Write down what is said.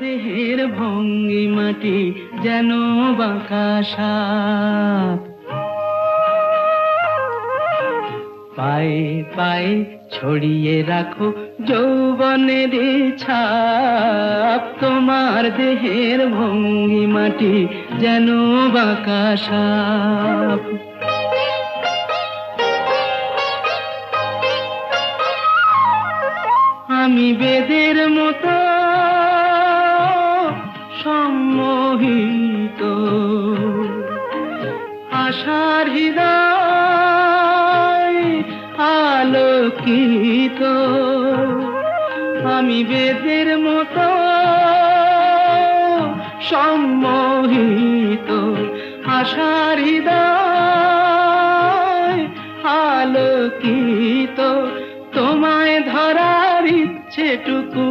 দেহের ভঙ্গিমাটি যেন বাঁকা সাপ, পায়ে পায়ে ছড়িয়ে রাখো যৌবনের ছাপ। তোমার দেহের ভঙ্গিমাটি যেন বাঁকা সাপ। আমি বেদের মতো সম্মোহিত, আশার হৃদয় আলোকিত। আমি বেদের মতো সম্মোহিত, আশার হৃদয় আলোকিত। তোমায় ধরার ইচ্ছেটুকু